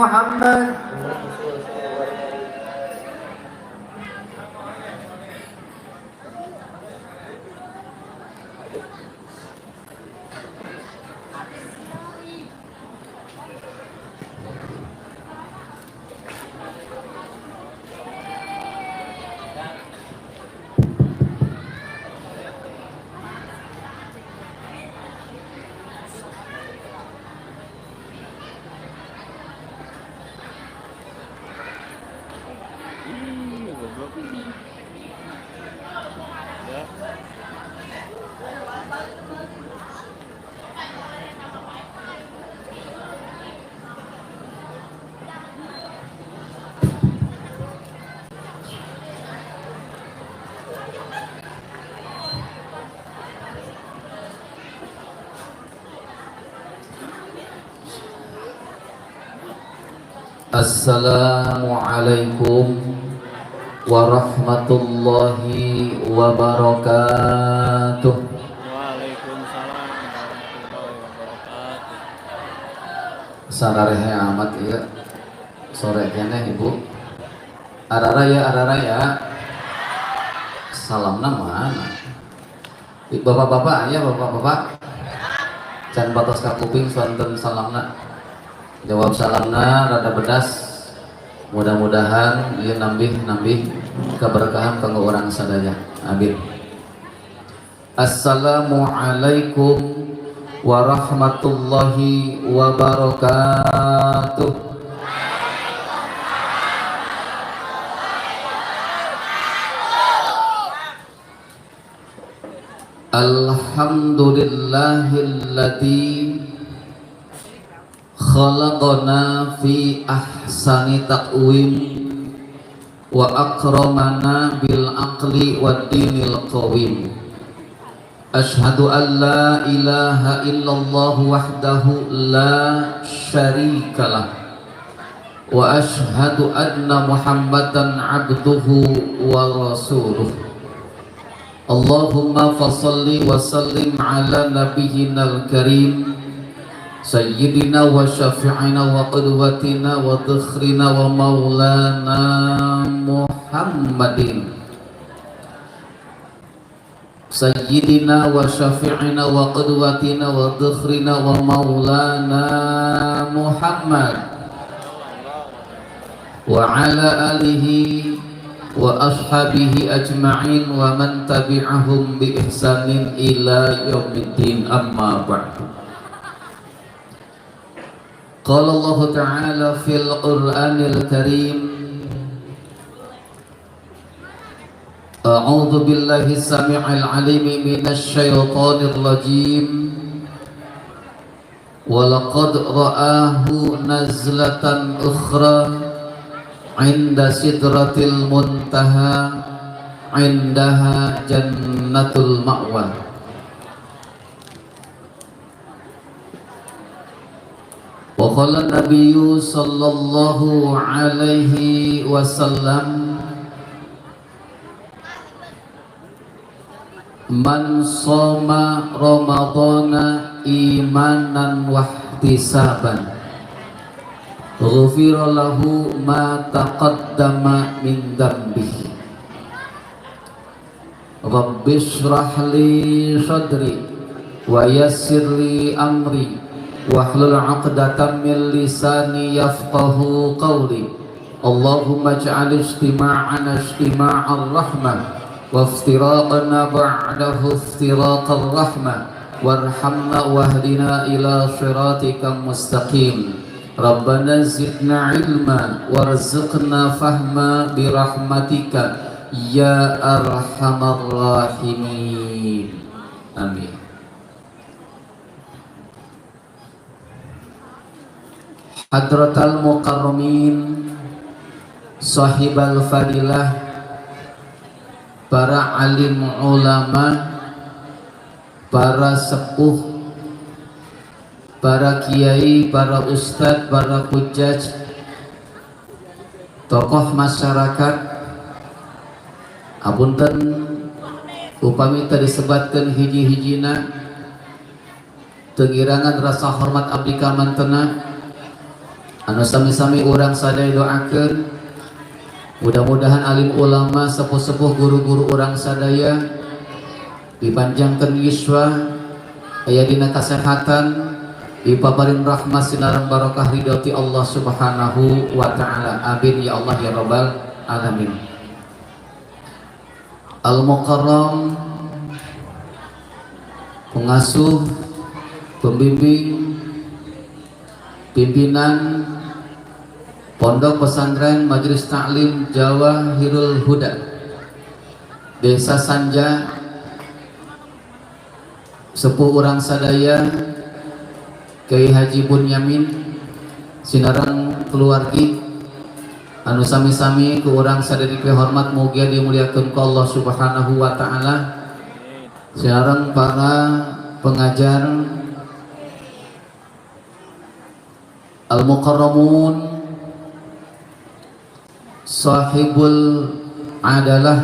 Muhammad. Assalamualaikum warahmatullahi wabarakatuh. Waalaikumsalam warahmatullahi wabarakatuh. Sararehe amat ya. Sore kene Ibu. Arara ya. Salamna mana? Bapak-bapak ya, bapak-bapak. Can batos ka kuping sonten salamna. Jawab salamna rada bedas. Mudah-mudahan ieu nambih keberkahan kanggo urang sadaya. Amin. Assalamualaikum warahmatullahi wabarakatuh. Alhamdulillahilladzi khalaqana fi ahsani taqwim wa akramana bil aqli wad dinil qawim. Ashhadu an la ilaha illallah wahdahu la syarikalah wa ashhadu anna muhammadan abduhu wa rasuluh. Allahumma fasalli wa sallim ala nabiyyinal karim Sayyidina wa syafi'ina wa qudwatina wa dhikhrina wa maulana Muhammadin Sayyidina wa syafi'ina wa qudwatina wa dhikhrina wa maulana Muhammad wa ala alihi wa ashabihi ajma'in wa man tabi'ahum bi ihsanin ila yaumiddin, amma ba'du. Qala Allah Ta'ala fil Qur'anil Karim, A'udzu billahi as-sami'il 'alim minasy syaithanir rajim. Wa laqad ra'ahu nazlatan ukhra 'inda sidratil muntaha 'indaha jannatul ma'wa. Wa qala nabiyyu sallallahu alaihi wasallam, man shoma ramadhana imanan wa ihtisaban ghufira lahu ma taqaddama min dhanbihi. Rabbi shrah li sadri wa yassir li amri wahlul 'uqdatam min lisani yafqahu qawli. Allahumma ij'al istima'ana istima'ar rahmah wa iftiraqana ba'dahu iftiraqar rahmah warhamna wahdina ila siratikal mustaqim. Rabbana zidna ilma warzuqna fahma birahmatika ya arhamar rahimin. Amin. Hadratal mukarramin, sahibal fadilah, para alim ulama, para sepuh, para kiai, para ustadz, para hujjaj, tokoh masyarakat, apunten upami tadi disebatkan hiji-hijina tengirangan rasa hormat abdi ka mantena anu sami-sami urang sadaya doakeun mudah-mudahan alim ulama sepuh-sepuh guru-guru urang sadaya dipanjangkeun yuswa aya dina kasehatan dipaparin rahmat sinaran barokah ridho ti Allah Subhanahu wa taala. Amin ya Allah ya rabbal alamin. Al-Mukarram, pengasuh, pembimbing, pimpinan Pondok Pesantren Majelis Taklim Jawahirul Huda Desa Sanja, sepuh urang sadaya Kiai Haji Bunyamin sinarang keluargi anu sami-sami ku urang sadaya hormat mugia dimuliakeun ku Allah Subhanahu wa taala. Sinarang para pengajar Al-Mukarramun, sahibul adalah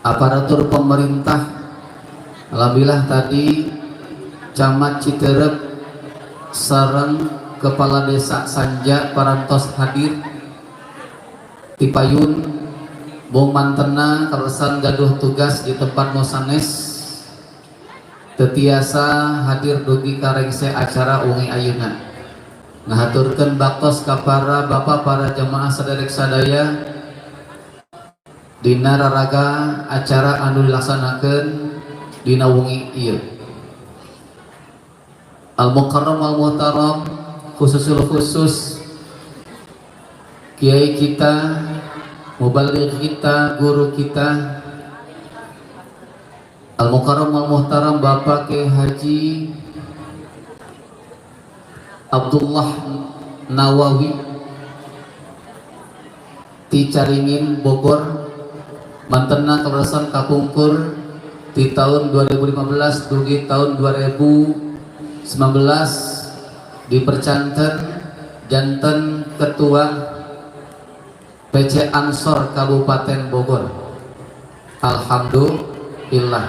aparatur pemerintah. Alhamdulillah tadi Camat Citerep sareng Kepala Desa Sanja parantos hadir di payun bong mantena karesan gaduh tugas di tempat mosanes tetiasa hadir dugi karengse acara ungi ayeuna ngahaturkeun baktos ka para bapak para jamaah saderek sadaya dina raraga acara anu dilaksanakeun dina wengi ieu. Al-Mukarram al-Muhtaram, khususul khusus kiai kita, mubaligh kita, guru kita Al-Mukarram al-Muhtaram Bapak Kiai Haji Abdullah Nawawi ti Caringin Bogor mantena kaleresan kapungkur di tahun 2015 dugi tahun 2019 dipercanten janten ketua PC Ansor Kabupaten Bogor. Alhamdulillah,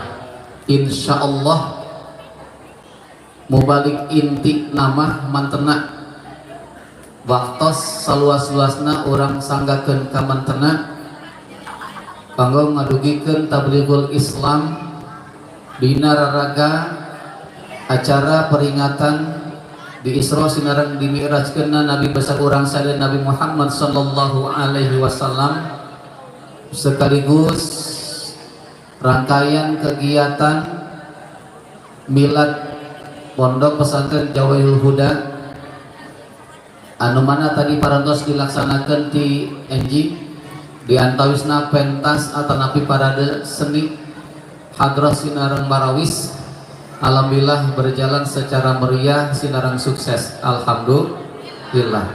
insyaallah mubalik inti nama mantena waktos saluas-luasna orang sanggakeun ka mantena kanggo ngadugikeun tablighul Islam dina raraga acara peringatan di Isra sinareng di Mi'rajkeunna Nabi besar urang sadaya Nabi Muhammad sallallahu alaihi wasallam sekaligus rangkaian kegiatan milad Pondok Pesantren Jawahirul Huda anu mana tadi parantos dilaksanakeun di Enji di antawisna pentas atanapi parade seni hadrah sinareng marawis. Alhamdulillah berjalan secara meriah, sinarang sukses. Alhamdulillah.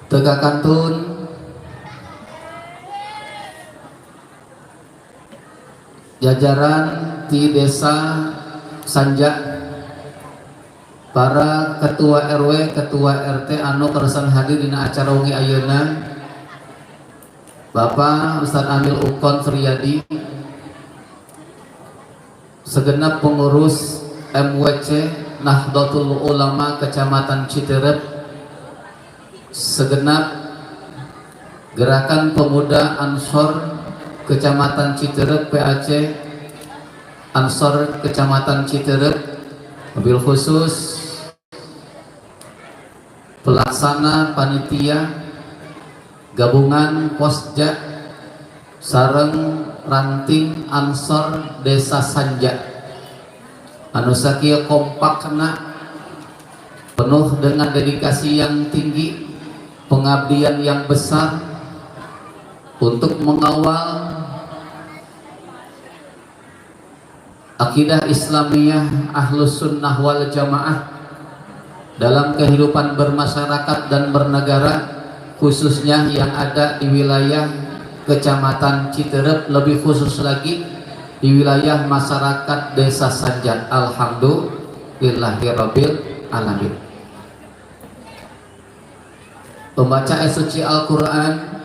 Tegakantun jajaran di desa Sanja, para ketua RW, ketua RT anu keresan hadir dina acara wengi ayeuna, Bapak Ustaz Amil Ukon Suryadi, segenap pengurus MWC Nahdlatul Ulama Kecamatan Citerep, segenap Gerakan Pemuda Ansor Kecamatan Citerep PAC Ansor Kecamatan Citerep, mobil khusus pelaksana panitia gabungan Posja sareng ranting Ansor Desa Sanja anu sakieu kompakna penuh dengan dedikasi yang tinggi, pengabdian yang besar untuk mengawal akidah Islamiyah Ahlus Sunnah wal Jamaah dalam kehidupan bermasyarakat dan bernegara, khususnya yang ada di wilayah Kecamatan Citerep, lebih khusus lagi di wilayah masyarakat Desa Sanja. Alhamdulillahirabbil alamin. Pembaca ayat suci Al-Quran,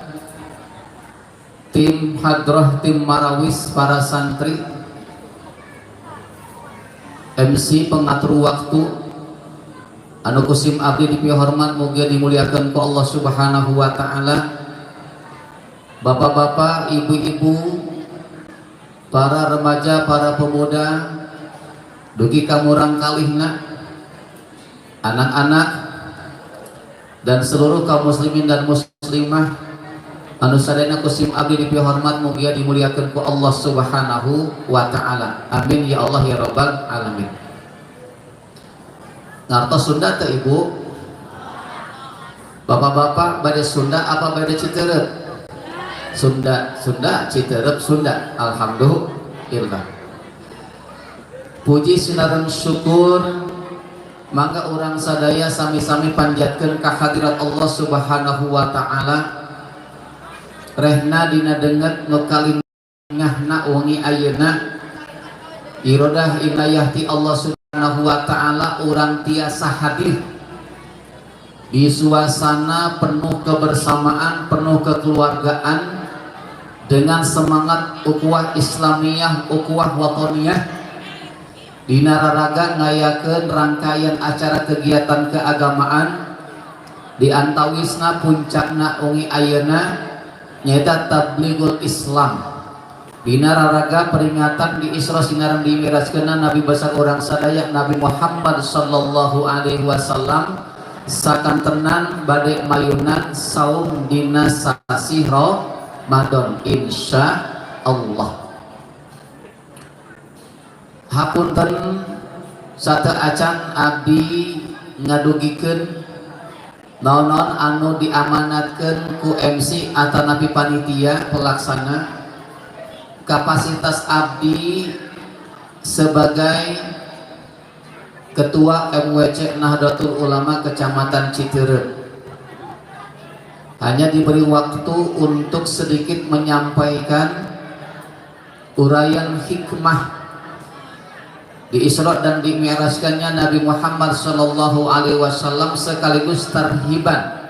tim hadroh, tim marawis, para santri, MC pengatur waktu, anu kusim abdi dipihormat mugia dimuliakan ku Allah Subhanahu wa taala. Bapak-bapak, ibu-ibu, para remaja, para pemuda, dugi kamurang kalihna, anak-anak dan seluruh kaum muslimin dan muslimah anu sadayana kusim abdi dipihormat mugia dimuliakan ku Allah Subhanahu wa taala. Amin ya Allah ya rabbal alamin. Ngartos Sunda teh Ibu? Bapak-bapak bade Sunda apa bade Citerep? Sunda, Citerep, Sunda. Alhamdulillah. Puji sinaran syukur mangga urang sadaya sami-sami panjatkeun ka hadirat Allah Subhanahu wa taala. Rehna dina denget nu kalingahna wengi ayeuna irodah inayah ti Allah Subhanahu wa taala urang tiasa hadir di suasana penuh kebersamaan, penuh kekeluargaan dengan semangat ukhuwah Islamiyah, ukhuwah watoniyah dina raraga ngayakeun rangkaian acara kegiatan keagamaan di antawisna puncakna wengi ayeuna nyaeta Tablighul Islam. Dina raraga peringatan di Isra sinareng dimiraskeunna Nabi besar urang sadaya Nabi Muhammad sallallahu alaihi wasallam sakantenan bade mayunan saum dina sasi Ramadan insya Allah. Hapunten sate acan abdi ngadugikeun naon-naon anu diamanatkeun ku MC atanapi panitia pelaksana. Kapasitas abdi sebagai Ketua MWC Nahdlatul Ulama Kecamatan Citerep hanya diberi waktu untuk sedikit menyampaikan uraian hikmah di Isra dan dimi'rajkannya Nabi Muhammad sallallahu alaihi wasallam sekaligus tarhiban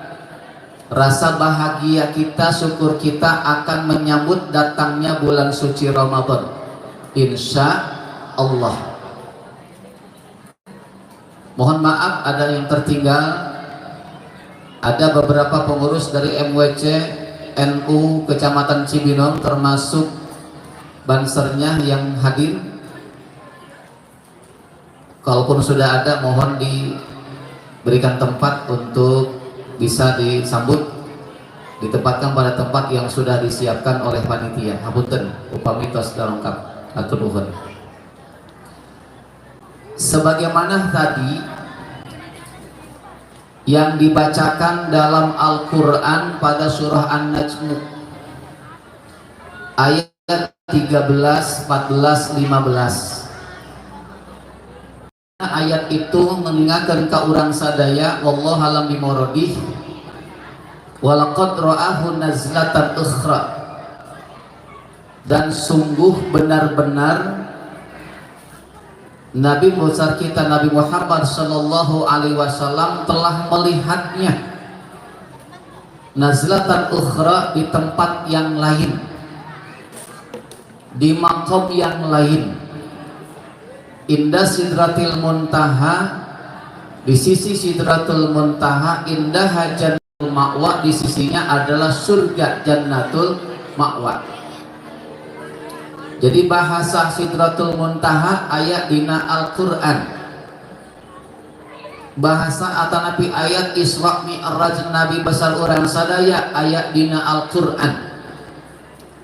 rasa bahagia kita, syukur kita akan menyambut datangnya bulan suci Ramadan insya Allah. Mohon maaf ada yang tertinggal, ada beberapa pengurus dari MWC NU Kecamatan Cibinong termasuk bansernya yang hadir. Kalaupun sudah ada mohon diberikan tempat untuk bisa disambut, ditempatkan pada tempat yang sudah disiapkan oleh panitia. Hapunten upami tos lengkap atur nuhun. Sebagaimana tadi yang dibacakan dalam Al-Quran pada surah An-Najm ayat 13, 14, 15. Ayat itu mengingatkan ka urang sadaya wallahu alam bimuradih walaqad ra'ahu nazlatan ukhra, dan sungguh benar-benar Nabi besar kita Nabi Muhammad sallallahu alaihi wasallam telah melihatnya nazlatan ukhra di tempat yang lain, di maqam yang lain, indah sidratil muntaha, di sisi sidratul muntaha, indah jannatul ma'wa, di sisinya adalah surga jannatul ma'wa. Jadi bahasa sidratul muntaha ayat dina Al-Quran, bahasa atanapi ayat Isra Mi'raj Nabi besar urang sadaya ayat dina Al-Quran,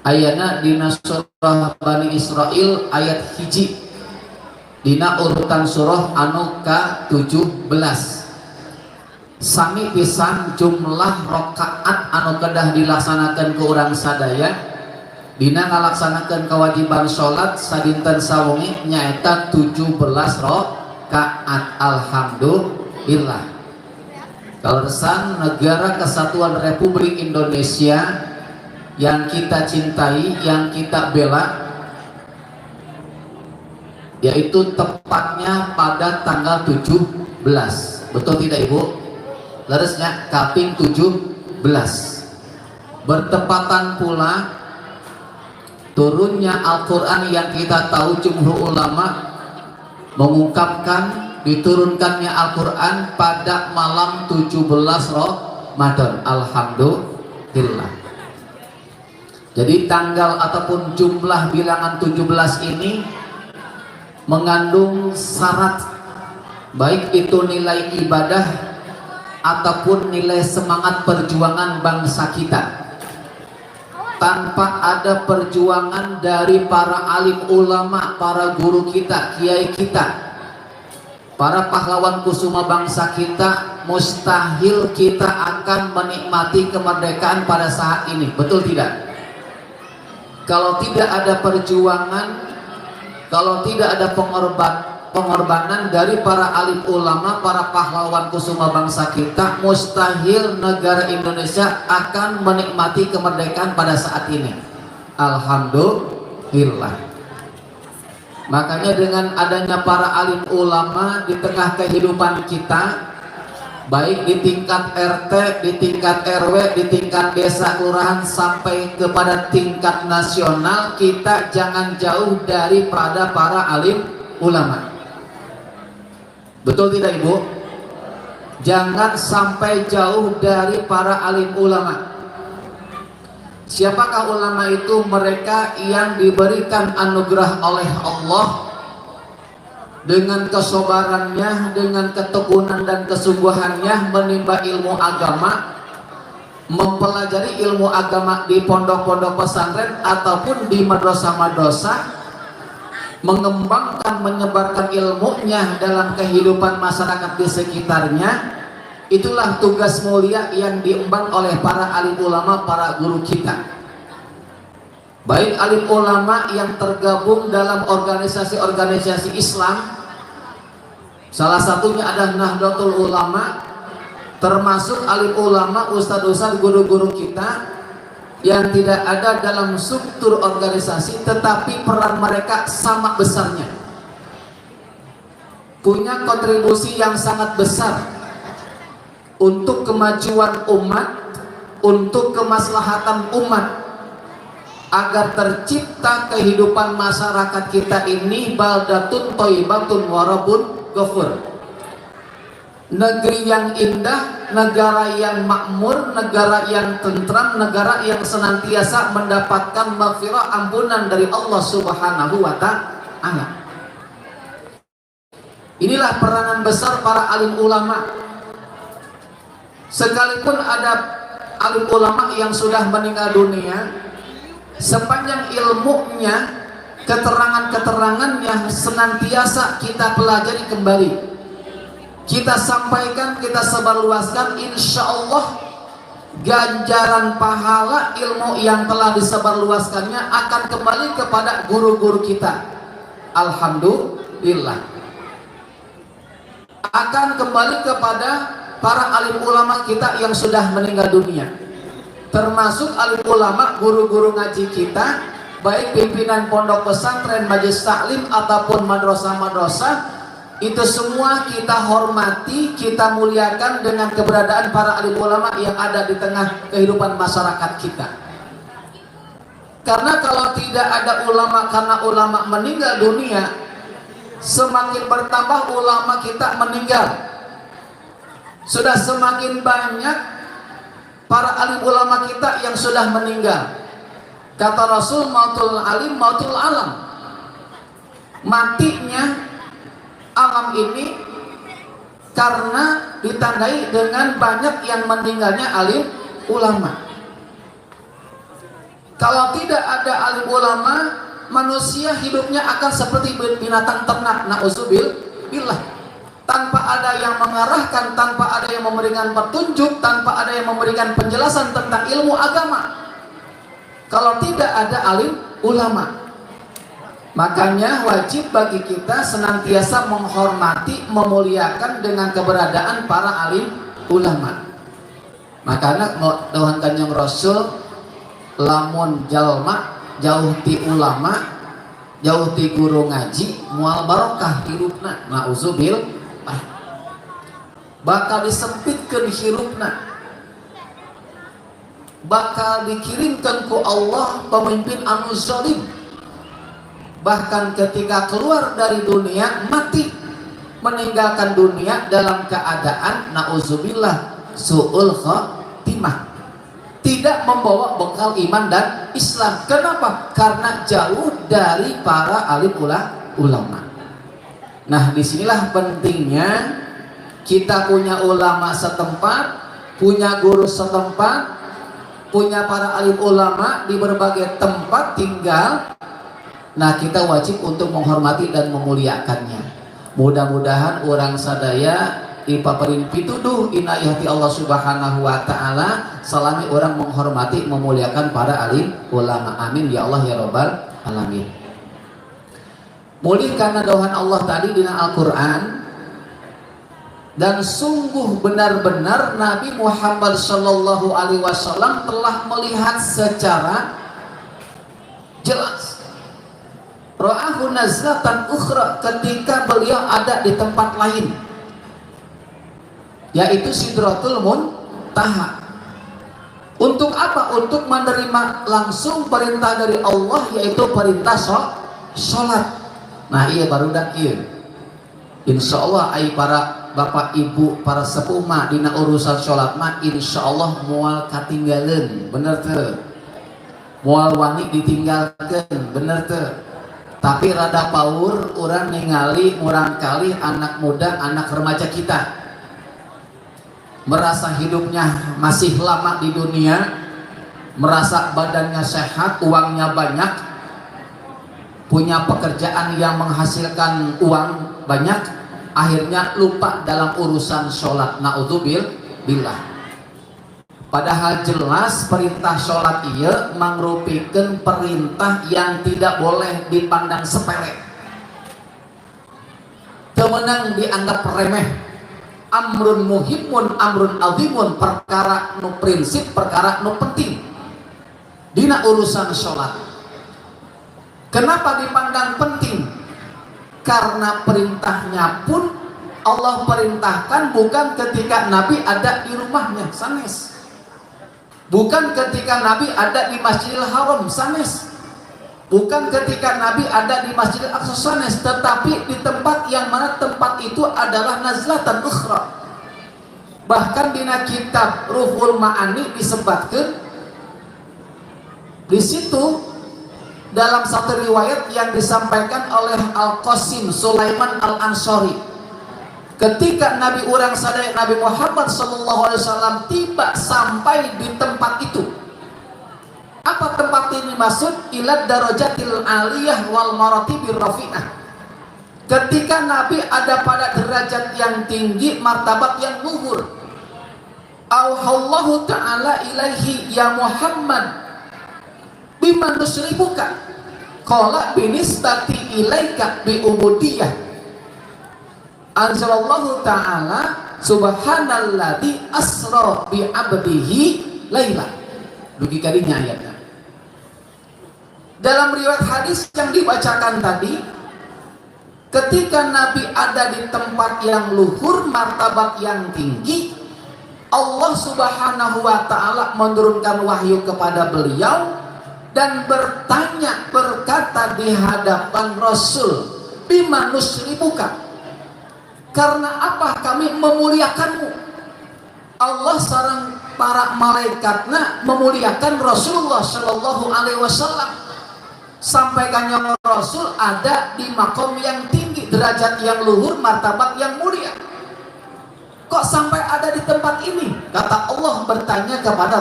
ayatna dina surah Bani Israil ayat hiji dina urutan surah anu ka-17. Sami pisan jumlah rakaat anu kedah dilaksanakan ke urang sadaya dina ngalaksanakan kewajiban sholat sadinten sawengi nyaeta 17 rakaat. Alhamdulillah. Kaleresan negara Kesatuan Republik Indonesia yang kita cintai, yang kita bela, yaitu tepatnya pada tanggal 17. Betul tidak Ibu? Leresnya kaping 17 bertepatan pula turunnya Al-Quran yang kita tahu jumhur ulama mengungkapkan diturunkannya Al-Quran pada malam 17 Ramadan. Alhamdulillah. Jadi tanggal ataupun jumlah bilangan 17 ini mengandung syarat, baik itu nilai ibadah ataupun nilai semangat perjuangan bangsa kita. Tanpa ada perjuangan dari para alim ulama, para guru kita, kiai kita, para pahlawan kusuma bangsa kita, mustahil kita akan menikmati kemerdekaan pada saat ini. Betul tidak? Kalau tidak ada perjuangan, kalau tidak ada pengorbanan dari para alim ulama, para pahlawan kusuma bangsa kita, mustahil negara Indonesia akan menikmati kemerdekaan pada saat ini. Alhamdulillah. Makanya dengan adanya para alim ulama di tengah kehidupan kita, baik di tingkat RT, di tingkat RW, di tingkat desa kelurahan sampai kepada tingkat nasional, kita jangan jauh daripada para alim ulama. Betul tidak Ibu? Jangan sampai jauh dari para alim ulama. Siapakah ulama itu? Mereka yang diberikan anugerah oleh Allah dengan kesabarannya, dengan ketekunan dan kesungguhannya menimba ilmu agama, mempelajari ilmu agama di pondok-pondok pesantren ataupun di madrasah-madrasah, mengembangkan, menyebarkan ilmunya dalam kehidupan masyarakat di sekitarnya. Itulah tugas mulia yang diemban oleh para alim ulama, para guru kita. Baik alim ulama yang tergabung dalam organisasi-organisasi Islam, salah satunya adalah Nahdlatul Ulama, termasuk alim ulama, ustadz-ustadz, guru-guru kita yang tidak ada dalam struktur organisasi, tetapi peran mereka sama besarnya, punya kontribusi yang sangat besar untuk kemajuan umat, untuk kemaslahatan umat, agar tercipta kehidupan masyarakat kita ini baldatun thayyibatun wa rabbun ghafur. Negeri yang indah, negara yang makmur, negara yang tentram, negara yang senantiasa mendapatkan maghfirah, ampunan dari Allah Subhanahu wa ta'ala. Inilah peranan besar para alim ulama. Sekalipun ada alim ulama yang sudah meninggal dunia, sepanjang ilmunya, keterangan-keterangannya senantiasa kita pelajari kembali, kita sampaikan, kita sebarluaskan, insya Allah ganjaran pahala ilmu yang telah disebarluaskannya akan kembali kepada guru-guru kita. Alhamdulillah. Akan kembali kepada para alim ulama kita yang sudah meninggal dunia, termasuk alim ulama, guru-guru ngaji kita, baik pimpinan pondok pesantren, majelis taklim ataupun madrasah-madrasah, itu semua kita hormati, kita muliakan dengan keberadaan para alim ulama yang ada di tengah kehidupan masyarakat kita. Karena kalau tidak ada ulama, karena ulama meninggal dunia, semakin bertambah ulama kita meninggal. Sudah semakin banyak para alim ulama kita yang sudah meninggal. Kata Rasul, mautul alim mautul alam. Matinya alam ini karena ditandai dengan banyak yang meninggalnya alim ulama. Kalau tidak ada alim ulama, manusia hidupnya akan seperti binatang ternak. Na'udzubillah. Tanpa ada yang mengarahkan, tanpa ada yang memberikan petunjuk, tanpa ada yang memberikan penjelasan tentang ilmu agama. Kalau tidak ada alim ulama, makanya wajib bagi kita senantiasa menghormati, memuliakan dengan keberadaan para alim ulama. Makanya dawuh Kanjeng Rasul, lamun jalma jauh ti ulama, jauh ti guru ngaji, mual barokah hirupna. Na'udzubillah. Bakal disempitkan hirupna, bakal dikirimkan ku Allah pemimpin anu zalim, bahkan ketika keluar dari dunia mati meninggalkan dunia dalam keadaan nauzubillah su'ul khotimah, tidak membawa bekal iman dan Islam. Kenapa? Karena jauh dari para alim ulama. Nah, disinilah pentingnya kita punya ulama setempat, punya guru setempat, punya para alim ulama di berbagai tempat tinggal. Nah, kita wajib untuk menghormati dan memuliakannya. Mudah-mudahan orang sadaya ipaperin pituduh inayati Allah Subhanahu wa taala salami orang menghormati memuliakan para alim ulama. Amin ya Allah ya rabbal alamin. Mulih karena dohan Allah tadi di Al-Qur'an, dan sungguh benar-benar Nabi Muhammad sallallahu alaihi wasallam telah melihat secara jelas ra'ahu nazlatan ukhra, ketika beliau ada di tempat lain, yaitu Sidratul Muntaha. Untuk apa? Untuk menerima langsung perintah dari Allah, yaitu perintah sholat. Nah iya barudak iya, insya Allah ay para bapak ibu para sepuh mah dina urusan sholat mah insya Allah mual katinggalen, bener tuh, mual wani ditinggalkan, bener tuh. Tapi rada paur orang ningali murang kali anak muda anak remaja kita merasa hidupnya masih lama di dunia, merasa badannya sehat, uangnya banyak, punya pekerjaan yang menghasilkan uang banyak, akhirnya lupa dalam urusan sholat. Na'udzubillah. Padahal jelas perintah sholat iya mangrupikan perintah yang tidak boleh dipandang sepele, temenang dianggap remeh, amrun muhimun amrun azimun, perkara nu prinsip, perkara nu penting dina urusan sholat. Kenapa dipandang penting? Karena perintahnya pun Allah perintahkan bukan ketika Nabi ada di rumahnya sanes, bukan ketika Nabi ada di Masjidil Haram sanes, bukan ketika Nabi ada di Masjidil Aqsa sanes, tetapi di tempat yang mana tempat itu adalah nazlatan ukhra. Bahkan di kitab Ruhul Ma'ani disebutkan di situ dalam satu riwayat yang disampaikan oleh Al-Qasim Sulaiman Al-Ansari, ketika Nabi orang sadaya Nabi Muhammad SAW tiba sampai di tempat itu. Apa tempat ini maksud? Ilad darajatil aliyah wal maratibir rafi'ah. Ketika Nabi ada pada derajat yang tinggi, martabat yang luhur. Auhallahu ta'ala ilaihi ya Muhammad bima nusribuka qala binisbati ilaika bi ubudiyah. Anzalallahu ta'ala subhanalladzi asra bi abdihi laila. Dugi kadinya ayatnya. Dalam riwayat hadis yang dibacakan tadi, ketika Nabi ada di tempat yang luhur, martabat yang tinggi, Allah Subhanahu wa ta'ala menurunkan wahyu kepada beliau dan berkata di hadapan Rasul, bima nusribuka, karena apa kami memuliakanmu. Allah sareng para malaikatna memuliakan Rasulullah Shallallahu Alaihi Wasallam. Sampaikannya Rasul ada di makom yang tinggi, derajat yang luhur, martabat yang mulia. Kok sampai ada di tempat ini? Kata Allah bertanya kepada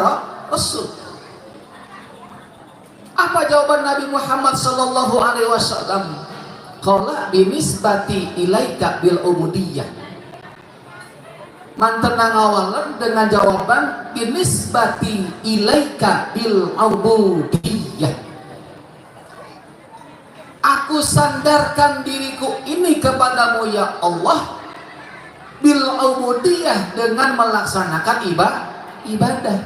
Rasul. Apa jawaban Nabi Muhammad Sallallahu Alaihi Wasallam? Qala binisbati ilaika bil ubudiyah. Mantenang awalan dengan jawaban binisbati ilaika bil ubudiyah. Aku sandarkan diriku ini kepadamu ya Allah bil ubudiyah, dengan melaksanakan ibadah.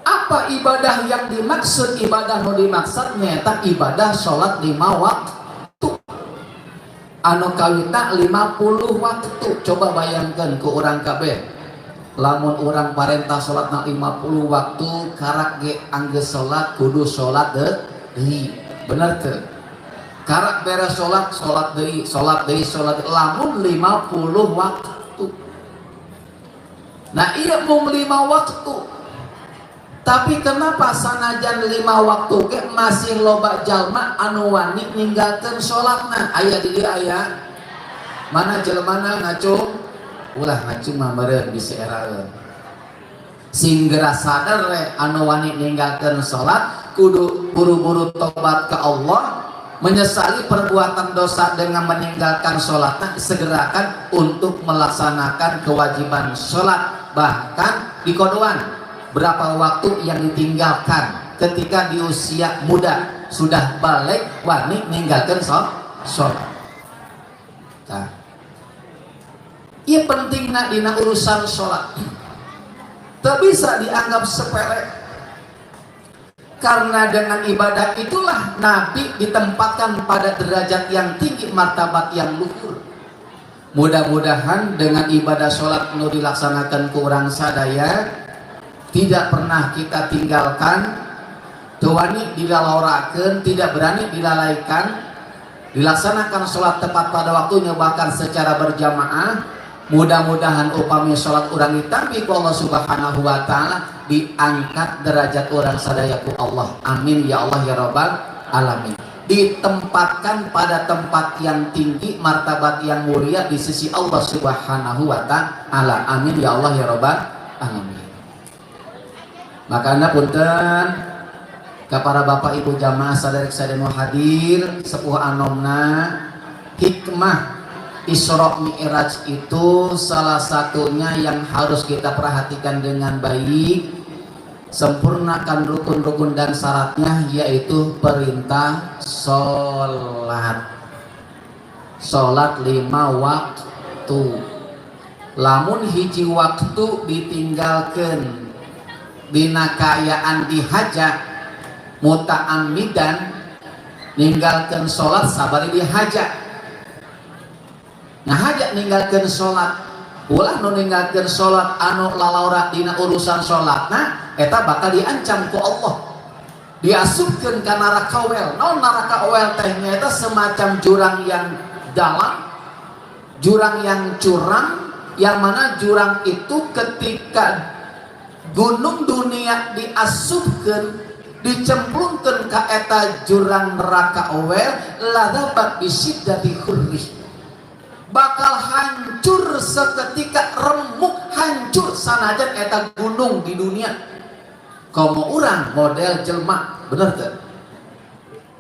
Apa ibadah yang dimaksud? Ibadah mau dimaksud nyata ibadah sholat 5 waktu. Anu kawita 50 waktu. Coba bayangkan ke orang kabeh. Lamun orang parentah sholat 50 waktu, karak ge angge sholat kudu sholat deui. Bener teu? Karak beres sholat deui, lamun 50 waktu. Nah iya mung 5 waktu. Tapi kenapa sanajan 5 waktu ke masih loba jalma anu wani ninggalkeun sholatna? Aya di dieu aya. Mana jelmana ngacung? Ulah ngacung mah meureun diseeraeun. Singgera sadar we anu wani ninggalkeun sholat kudu buru-buru tobat ke Allah, menyesali perbuatan dosa dengan meninggalkan sholatnya, segerakan untuk melaksanakan kewajiban sholat. Bahkan di kodoan berapa waktu yang ditinggalkan ketika di usia muda sudah balik wani meninggalkan sholat. Nah, iya pentingnya dina urusan sholat tak bisa dianggap sepele, karena dengan ibadah itulah Nabi ditempatkan pada derajat yang tinggi, martabat yang luhur. Mudah-mudahan dengan ibadah sholat nu dilaksanakan ku urang sadaya tidak pernah kita tinggalkan, tuwani dilalaurakeun, tidak berani dilalaikan, dilaksanakan sholat tepat pada waktunya bahkan secara berjamaah. Mudah-mudahan upami sholat urang ditampi ku Allah subhanahu wa ta'ala, diangkat derajat orang sadaya ku Allah. Amin ya Allah ya rabbal alamin. Ditempatkan pada tempat yang tinggi, martabat yang mulia di sisi Allah subhanahu wa ta'ala. Amin ya Allah ya rabbal alamin. Makanya punten ka para bapak ibu jamaah sadaya-sadaya nu hadir, sepuh anomna, hikmah Isra Mi'raj itu salah satunya yang harus kita perhatikan dengan baik. Sempurnakan rukun-rukun dan syaratnya, yaitu perintah sholat. Sholat 5 waktu. Lamun hiji waktu ditinggalkan dina kaayaan dihajat muta'ammidan, ninggalkan sholat sabari dihajat. Nah hajat ninggalkeun sholat, ulah nu ninggalkeun sholat anu lalaura dina urusan sholatna, eta bakal diancam ku Allah, diasupkeun ka neraka wel. Naon neraka wel teh eta semacam jurang yang dalam, jurang yang curam, yang mana jurang itu ketika gunung dunia diasupkeun, dicemplungkeun ka eta jurang neraka wel, ladabat bisiddati khurrih, bakal hancur seketika, remuk hancur sanajan eta gunung di dunia. Komo urang model jelma, bener tuh,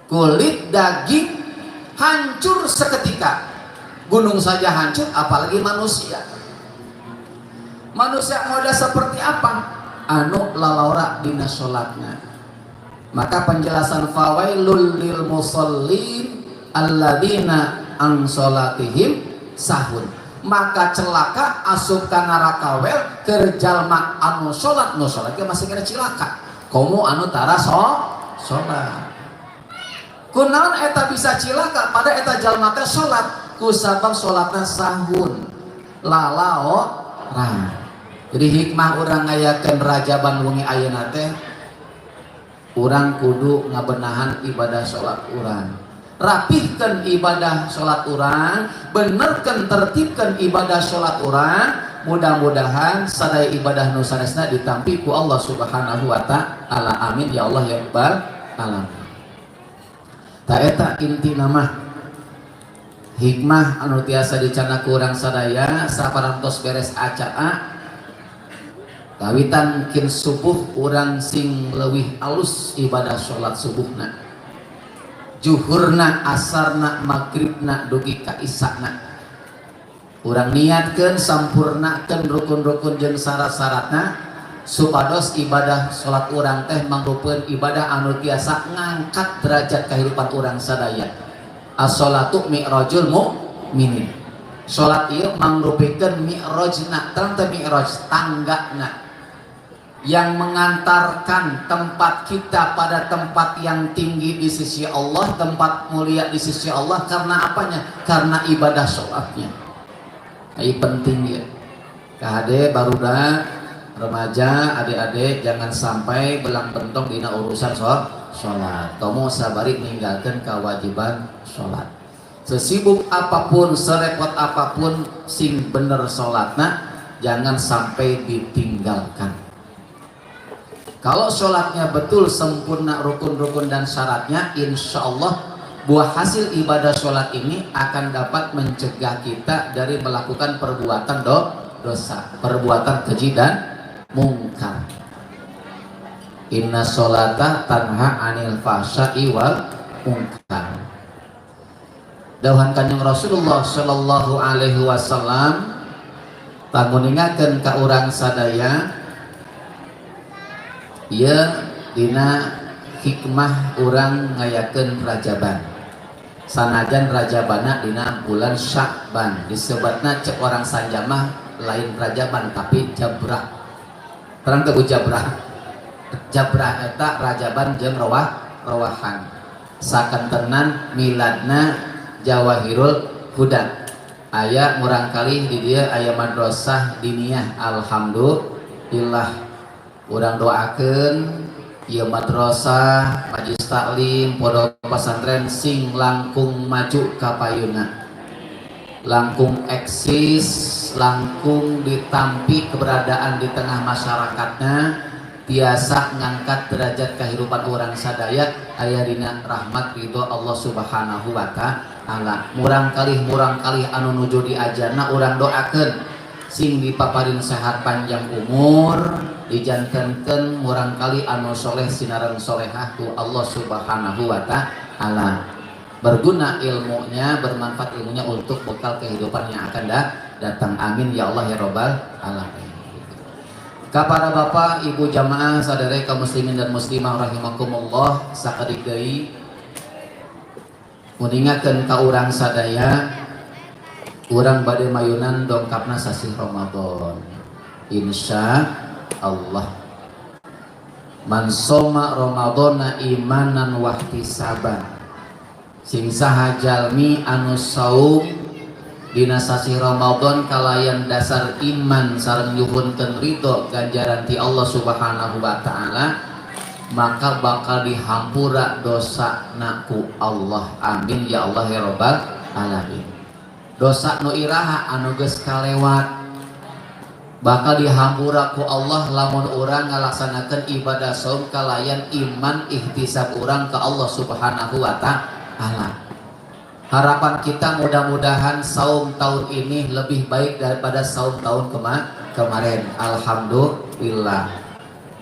kulit daging hancur seketika, gunung saja hancur apalagi manusia. Manusia model seperti apa? Anu lalaura dina sholatna. Maka penjelasan fawailul lil musallin alladzina an sholatihim sahun, maka celaka asup ka neraka wel keur jalma anu salat, nu salat ge masih kena cilaka, komo anu tara salat. Kunaon eta bisa cilaka pada eta jalma teh salat? Ku sabab salatna sahun, lalaora. Jadi hikmah urang ngayakeun rajaban wengi ayeuna teh, urang kudu ngabenahan ibadah salat urang. Rapihkan ibadah sholat urang, benerkan tertibkan ibadah sholat urang. Mudah-mudahan sadaya ibadah nu sanesna ditampi ku Allah subhanahu wa ta'ala. Amin ya Allah ya rabbal alamin. Ta eta inti nama hikmah anu tiasa dicana ku urang sadaya saparantos beres acara kawitan kin subuh urang sing leuwih alus ibadah sholat subuhna, juhurna, asarna, maghribna, dugi ka isana. Urang niatkeun sampurnakeun rukun-rukun jeung syarat-syaratna supados ibadah salat urang teh mangrupeun ibadah anu tiasa ngangkat derajat kehidupan urang sadaya. As-sholatu mi'rajul mu'minin. Salat ieu mangrupikeun mi'rajna, teu mi'raj tanggana yang mengantarkan tempat kita pada tempat yang tinggi di sisi Allah, tempat mulia di sisi Allah. Karena apanya? Karena ibadah sholatnya. Ini penting ya. Kade barudak remaja, adik-adik jangan sampai belang bentong dina urusan sholat. Kamu sabari meninggalkan kewajiban sholat. Sesibuk apapun, serepot apapun sing bener sholatna jangan sampai ditinggalkan. Kalau sholatnya betul sempurna rukun-rukun dan syaratnya, insya Allah buah hasil ibadah sholat ini akan dapat mencegah kita dari melakukan perbuatan dosa, perbuatan keji dan mungkar. Inna sholata tanha anil fahsya'i wal munkar. Dawuhan Kanjeng Rasulullah sallallahu alaihi wasallam panguningakeun ka urang sadaya ieu dina hikmah urang ngayakeun rajaban. Sanajan rajabana dina bulan Sya'ban disebutna cek orang sanjamah lain rajaban tapi jabrah. Terang teu jabrah. Jabrah eta rajaban jeung rawahan. Sakantenan miladna Jawahirul Huda. Aya murang kali di dieu aya madrasah diniyah, alhamdulillah. Urang doakeun ieu madrasah majlis taklim pondok pesantren sing langkung maju ka payuna, langkung eksis, langkung ditampi keberadaan di tengah masyarakatnya, biasa ngangkat derajat kehidupan orang sadaya aya dina rahmat ridho Allah subhanahu wa ta'ala. Murang kali anu nuju diajana urang doakeun sing dipaparin sehat panjang umur, dijantankeun murang kali anu soleh sinareng solehah ku Allah subhanahu wa ta'ala, berguna ilmunya, bermanfaat ilmunya untuk bekal kehidupan yang akan datang. Amin ya Allah ya Rabbal alamin. Kepada bapak, ibu jamaah, sadare kaum muslimin dan muslimah rahimakumullah, sakadik deui muningakeun ka urang sadaya urang bade mayunan dongkapna sasi Ramadan. Insya Allah man soma Ramadana imanan wahtisaban, sing saha jalmi anu saum dina sasi Ramadan kalayan dasar iman sareng nyuhunkeun ridho ganjaran ti Allah subhanahu wa ta'ala, maka bakal dihampura dosa naku Allah. Amin ya Allah ya Rabbal alamin. Dosa nu iraha anu geus kalewat bakal dihampura ku Allah lamun urang ngalaksanakeun ibadah saum kalayan iman ihtisab urang ka Allah subhanahu wa ta'ala. Harapan kita mudah-mudahan saum tahun ini lebih baik daripada saum tahun kemarin. Alhamdulillah.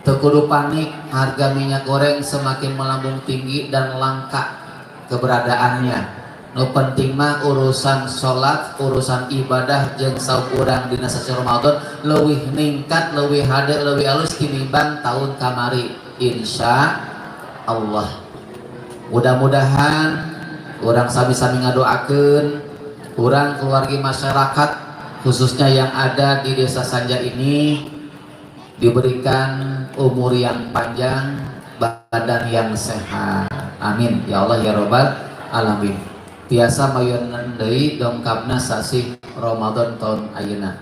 Teu kudu panik, harga minyak goreng semakin melambung tinggi dan langka keberadaannya. Nu penting mah urusan sholat, urusan ibadah jeung saum urang dina sasi Ramadan leuwih ningkat, leuwih hade, leuwih alus tinimbang tahun kamari. Insya Allah. Mudah-mudahan urang sami-sami ngadoakeun urang keluarga masyarakat khususnya yang ada di desa Sanja ini diberikan umur yang panjang, badan yang sehat. Amin ya Allah ya Rabbal alamin. Tiasa mayunan deui dongkapna sasi Ramadan tahun ayeuna.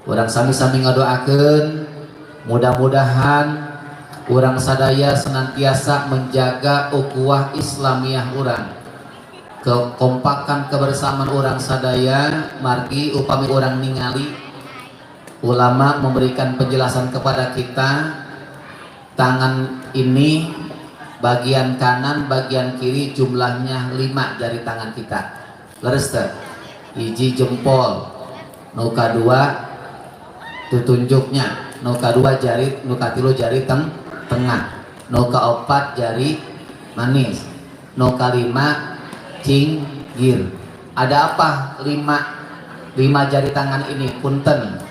Urang sami-sami ngadoakeun mudah-mudahan urang sadaya senantiasa menjaga ukhuwah Islamiyah urang, kekompakan kebersamaan orang sadaya. Margi upami orang ningali ulama memberikan penjelasan kepada kita, tangan ini bagian kanan bagian kiri jumlahnya 5 jari tangan kita, leres teh hiji jempol, nuka 2 tutunjuknya, nuka 2 jari, nuka 3 jari tengah, nuka 4 jari manis, nuka 5 cinggir. Ada apa 5 jari tangan ini? Punten,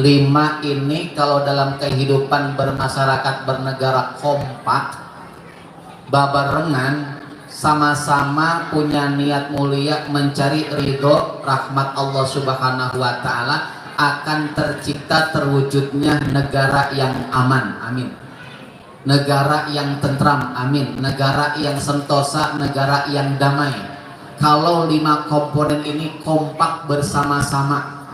5 ini kalau dalam kehidupan bermasyarakat bernegara kompak babarengan sama-sama punya niat mulia mencari ridho rahmat Allah subhanahu wa ta'ala, akan tercipta terwujudnya negara yang aman. Amin. Negara yang tentram. Amin. Negara yang sentosa, negara yang damai. Kalau 5 komponen ini kompak bersama-sama,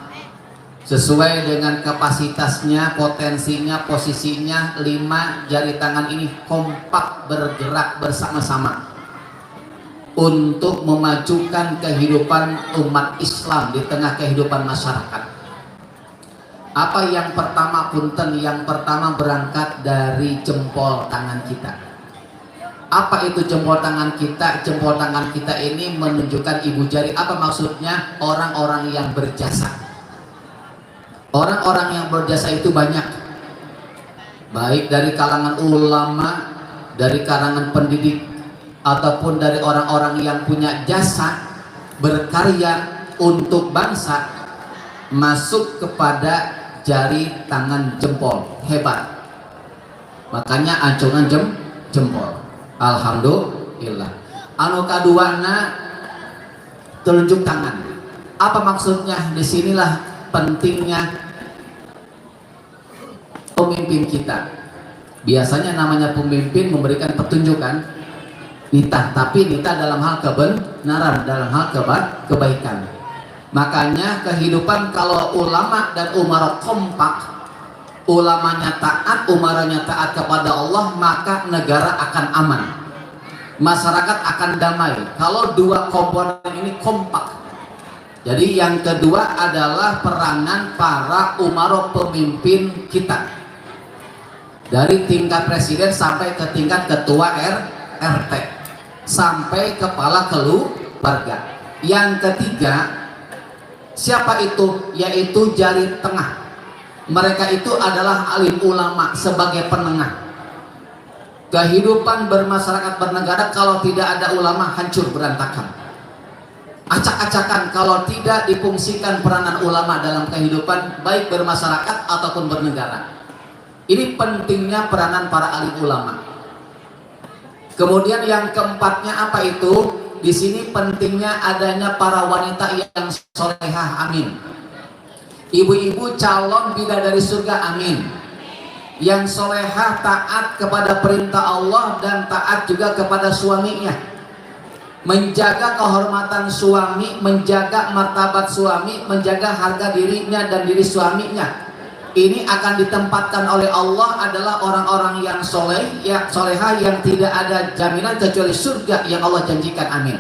sesuai dengan kapasitasnya, potensinya, posisinya. 5 jari tangan ini kompak bergerak bersama-sama untuk memajukan kehidupan umat Islam di tengah kehidupan masyarakat. Apa yang pertama punten? Yang pertama berangkat dari jempol tangan kita. Apa itu jempol tangan kita? Jempol tangan kita ini menunjukkan ibu jari. Apa maksudnya? Orang-orang yang berjasa. Orang-orang yang berjasa itu banyak, baik dari kalangan ulama, dari kalangan pendidik, ataupun dari orang-orang yang punya jasa berkarya untuk bangsa, masuk kepada jari tangan jempol. Hebat. Makanya acungan jempol. Alhamdulillah. Anu kaduana telunjuk tangan. Apa maksudnya? Disinilah pentingnya pemimpin kita. Biasanya namanya pemimpin memberikan petunjukan, nitah, tapi nitah dalam hal kebenaran, dalam hal kebaikan. Makanya kehidupan kalau ulama dan umara kompak, ulamanya taat, umaranya taat kepada Allah, maka negara akan aman, masyarakat akan damai. Kalau dua komponen ini kompak. Jadi yang kedua adalah peranan para umara pemimpin kita, dari tingkat presiden sampai ke tingkat ketua RT sampai kepala keluarga. Yang ketiga, siapa itu? Yaitu jari tengah. Mereka itu adalah alim ulama sebagai penengah. Kehidupan bermasyarakat bernegara kalau tidak ada ulama hancur berantakan. Acak-acakan kalau tidak difungsikan peranan ulama dalam kehidupan baik bermasyarakat ataupun bernegara. Ini pentingnya peranan para alim ulama. Kemudian yang keempatnya apa itu? Di sini pentingnya adanya para wanita yang solehah, amin. Ibu-ibu calon bidadari surga, amin. Yang solehah, taat kepada perintah Allah dan taat juga kepada suaminya. Menjaga kehormatan suami, menjaga martabat suami, menjaga harga dirinya dan diri suaminya. Ini akan ditempatkan oleh Allah adalah orang-orang yang soleh, yang soleha, yang tidak ada jaminan kecuali surga yang Allah janjikan, amin.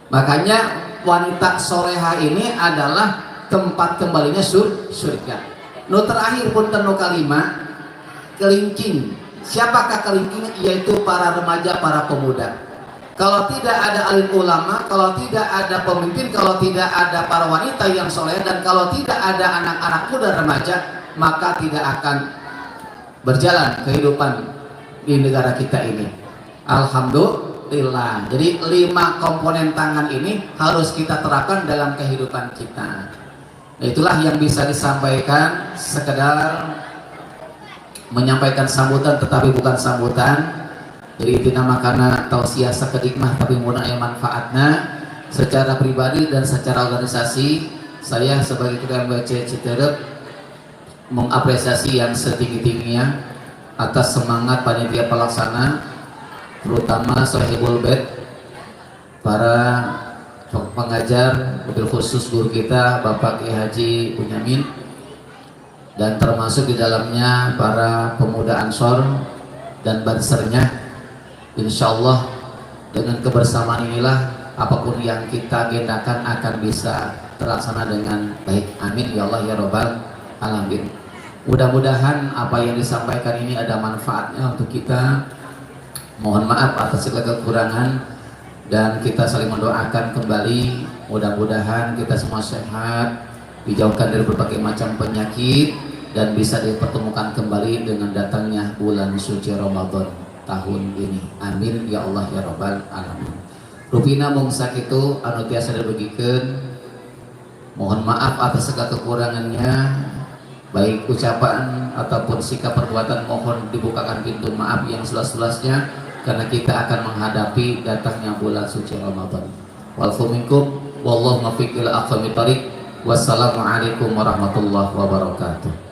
Makanya wanita soleha ini adalah tempat kembalinya surga. Nu terakhir pun tenu kalima, kelingking. Siapakah kelingking? Yaitu para remaja, para pemuda. Kalau tidak ada alim ulama, kalau tidak ada pemimpin, kalau tidak ada para wanita yang soleh, dan kalau tidak ada anak-anak muda remaja, maka tidak akan berjalan kehidupan di negara kita ini. Alhamdulillah. Jadi 5 komponen tangan ini harus kita terapkan dalam kehidupan kita. Itulah yang bisa disampaikan, sekedar menyampaikan sambutan tetapi bukan sambutan. Jadi itu nama karena tausiah sekedikmah tapi munaya manfaatnya. Secara pribadi dan secara organisasi, saya sebagai Ketua MBC Citerep mengapresiasi yang setinggi-tingginya atas semangat panitia pelaksana, terutama Sohibul Bed, para pengajar, mobil khusus guru kita Bapak Kiai Haji Bunyamin, dan termasuk di dalamnya para pemuda Ansor dan bansernya. Insya Allah dengan kebersamaan inilah apapun yang kita agendakan akan bisa terlaksana dengan baik, amin ya Allah ya Rabbal Alamin. Mudah-mudahan apa yang disampaikan ini ada manfaatnya untuk kita. Mohon maaf atas segala kekurangan dan kita saling mendoakan kembali. Mudah-mudahan kita semua sehat, dijauhkan dari berbagai macam penyakit, dan bisa dipertemukan kembali dengan datangnya bulan suci Ramadan tahun ini, amin ya Allah ya Rabbal Alamin. Rupina mung sakitu anu tiasa dibagikeun. Mohon maaf atas segala kekurangannya, baik ucapan ataupun sikap perbuatan. Mohon dibukakan pintu maaf yang seluas-luasnya, karena kita akan menghadapi datangnya bulan suci Ramadan. Walfu minkum wallahu muwaffiq ila aqwamit thoriq. Wassalamualaikum warahmatullahi wabarakatuh.